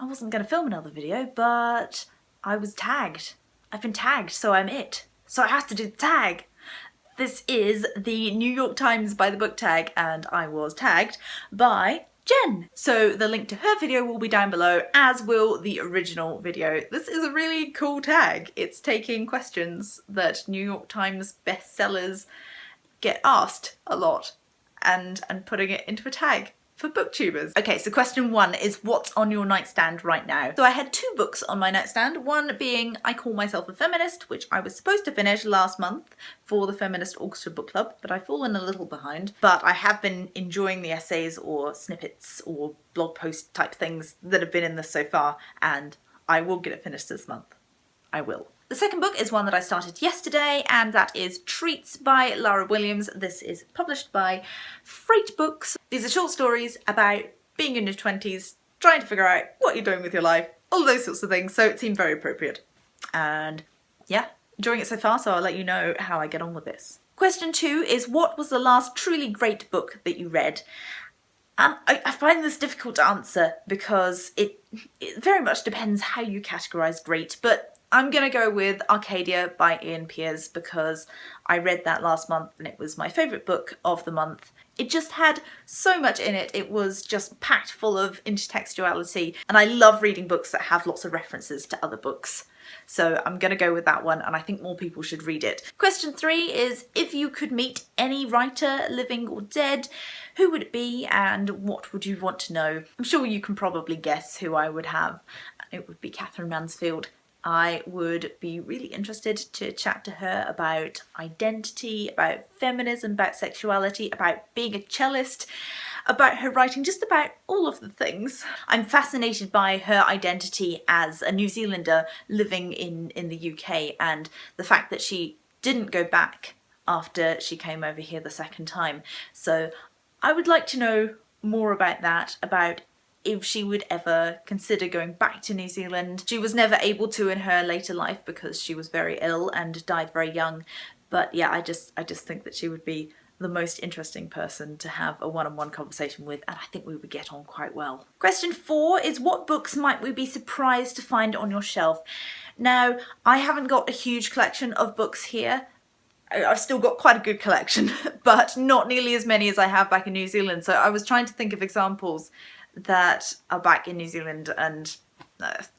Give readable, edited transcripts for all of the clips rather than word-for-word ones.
I wasn't going to film another video, but I was tagged. I've been tagged, so I'm it. So I have to do the tag. This is the New York Times by the book tag, and I was tagged by Jen. So the link to her video will be down below, as will the original video. This is a really cool tag. It's taking questions that New York Times bestsellers get asked a lot and putting it into a tag for booktubers. Okay, so question 1 is what's on your nightstand right now? So I had 2 books on my nightstand, one being I Call Myself a Feminist, which I was supposed to finish last month for the Feminist Orchestra Book Club, but I've fallen a little behind. But I have been enjoying the essays or snippets or blog post type things that have been in this so far, and I will get it finished this month. I will. The second book is one that I started yesterday, and that is Treats by Lara Williams. This is published by Freight Books. These are short stories about being in your 20s, trying to figure out what you're doing with your life, all those sorts of things, so it seemed very appropriate. And yeah, enjoying it so far, so I'll let you know how I get on with this. Question 2 is what was the last truly great book that you read? And I find this difficult to answer because it very much depends how you categorise great, but I'm gonna go with Arcadia by Ian Pearce because I read that last month and it was my favourite book of the month. It just had so much in it. It was just packed full of intertextuality, and I love reading books that have lots of references to other books. So I'm gonna go with that one, and I think more people should read it. Question 3 is if you could meet any writer, living or dead, who would it be and what would you want to know? I'm sure you can probably guess who I would have. It would be Catherine Mansfield. I would be really interested to chat to her about identity, about feminism, about sexuality, about being a cellist, about her writing, just about all of the things. I'm fascinated by her identity as a New Zealander living in the UK, and the fact that she didn't go back after she came over here the second time. So I would like to know more about that, about if she would ever consider going back to New Zealand. She was never able to in her later life because she was very ill and died very young. But yeah, I just think that she would be the most interesting person to have a one-on-one conversation with, and I think we would get on quite well. Question 4 is what books might we be surprised to find on your shelf? Now, I haven't got a huge collection of books here. I've still got quite a good collection, but not nearly as many as I have back in New Zealand. So I was trying to think of examples that are back in New Zealand, and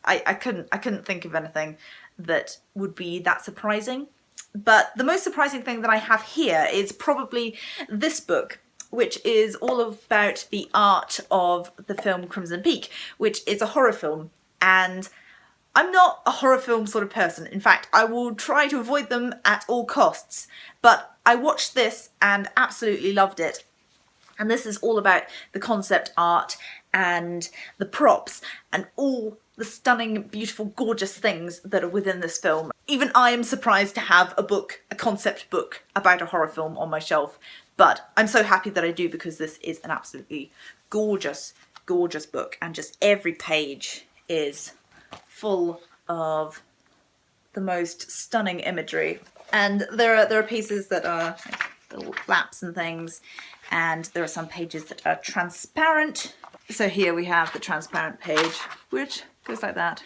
I couldn't think of anything that would be that surprising. But the most surprising thing that I have here is probably this book, which is all about the art of the film Crimson Peak, which is a horror film. And I'm not a horror film sort of person. In fact, I will try to avoid them at all costs. But I watched this and absolutely loved it. And this is all about the concept art and the props and all the stunning, beautiful, gorgeous things that are within this film. Even I am surprised to have a book, a concept book about a horror film on my shelf, but I'm so happy that I do because this is an absolutely gorgeous, gorgeous book, and just every page is full of the most stunning imagery. And there are pieces that are like little flaps and things, and there are some pages that are transparent. So here we have the transparent page, which goes like that.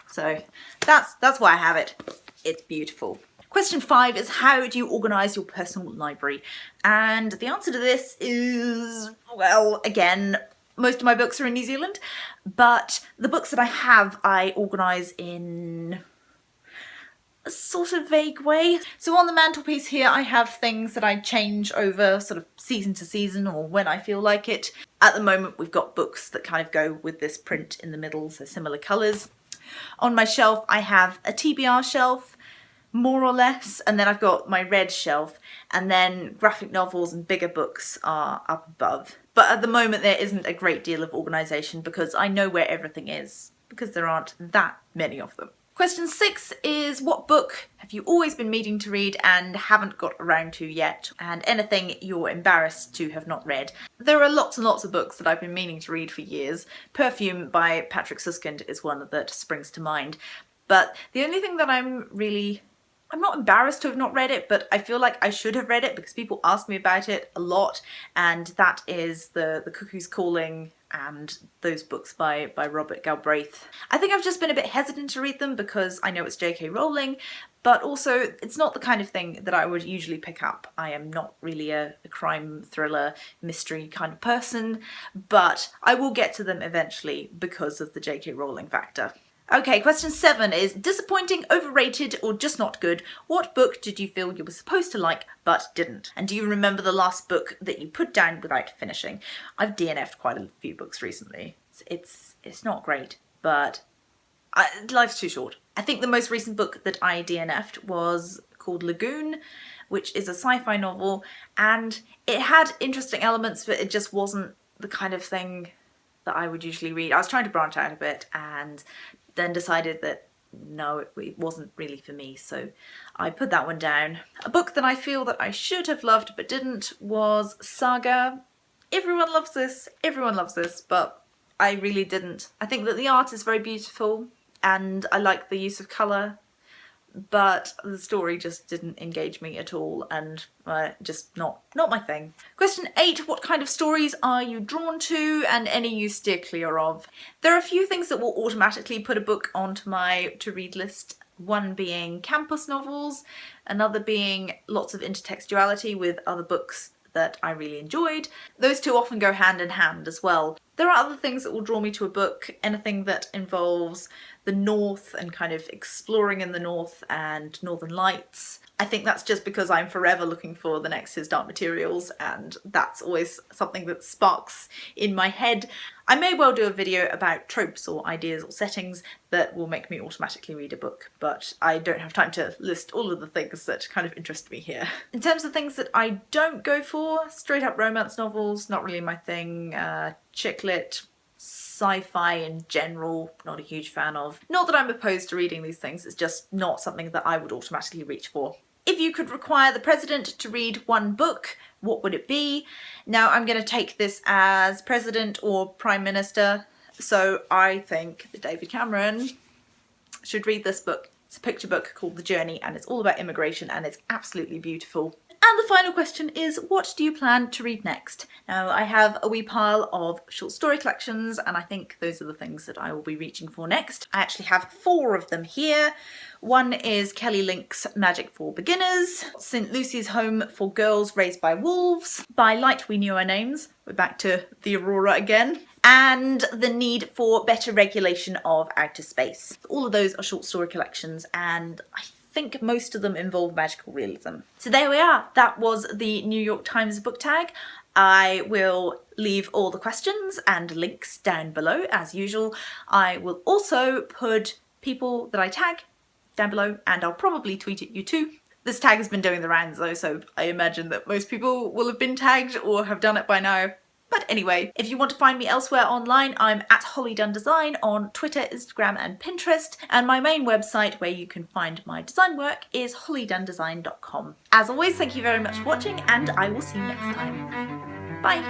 So that's why I have it. It's beautiful. Question 5 is how do you organise your personal library? And the answer to this is, well, again, most of my books are in New Zealand, but the books that I have, I organise in a sort of vague way. So on the mantelpiece here, I have things that I change over sort of season to season or when I feel like it. At the moment, we've got books that kind of go with this print in the middle, so similar colours. On my shelf, I have a TBR shelf, more or less, and then I've got my red shelf, and then graphic novels and bigger books are up above. But at the moment, there isn't a great deal of organisation because I know where everything is, because there aren't that many of them. Question 6 is what book have you always been meaning to read and haven't got around to yet? And anything you're embarrassed to have not read. There are lots and lots of books that I've been meaning to read for years. Perfume by Patrick Suskind is one that springs to mind. But the only thing that I'm not embarrassed to have not read it, but I feel like I should have read it because people ask me about it a lot, and that is the Cuckoo's Calling and those books by Robert Galbraith. I think I've just been a bit hesitant to read them because I know it's J.K. Rowling, but also it's not the kind of thing that I would usually pick up. I am not really a crime thriller mystery kind of person, but I will get to them eventually because of the J.K. Rowling factor. Okay, question 7 is disappointing, overrated, or just not good. What book did you feel you were supposed to like but didn't? And do you remember the last book that you put down without finishing? I've DNF'd quite a few books recently. It's not great, but life's too short. I think the most recent book that I DNF'd was called Lagoon, which is a sci-fi novel, and it had interesting elements, but it just wasn't the kind of thing that I would usually read. I was trying to branch out a bit and then decided that no, it wasn't really for me, so I put that one down. A book that I feel that I should have loved but didn't was Saga. Everyone loves this, but I really didn't. I think that the art is very beautiful and I like the use of colour, but the story just didn't engage me at all, and just not my thing. Question 8, what kind of stories are you drawn to and any you steer clear of? There are a few things that will automatically put a book onto my to-read list. One being campus novels, another being lots of intertextuality with other books that I really enjoyed. Those two often go hand in hand as well. There are other things that will draw me to a book, anything that involves the North and kind of exploring in the North and Northern Lights. I think that's just because I'm forever looking for the next His Dark Materials, and that's always something that sparks in my head. I may well do a video about tropes or ideas or settings that will make me automatically read a book, but I don't have time to list all of the things that kind of interest me here. In terms of things that I don't go for, straight up romance novels, not really my thing. Chick lit, sci-fi in general, not a huge fan of. Not that I'm opposed to reading these things, it's just not something that I would automatically reach for. If you could require the president to read one book, what would it be? Now I'm going to take this as president or prime minister, so I think that David Cameron should read this book. It's a picture book called The Journey and it's all about immigration and it's absolutely beautiful. And the final question is, what do you plan to read next? Now, I have a wee pile of short story collections and I think those are the things that I will be reaching for next. I actually have 4 of them here. One is Kelly Link's Magic for Beginners, St. Lucy's Home for Girls Raised by Wolves, By Light We Knew Our Names, we're back to the Aurora again, and The Need for Better Regulation of Outer Space. All of those are short story collections and I think most of them involve magical realism. So there we are, that was the New York Times book tag. I will leave all the questions and links down below as usual. I will also put people that I tag down below and I'll probably tweet at you too. This tag has been doing the rounds though, so I imagine that most people will have been tagged or have done it by now. But anyway, if you want to find me elsewhere online, I'm at Holly Dunn Design on Twitter, Instagram and Pinterest, and my main website where you can find my design work is hollydundesign.com. As always, thank you very much for watching and I will see you next time. Bye!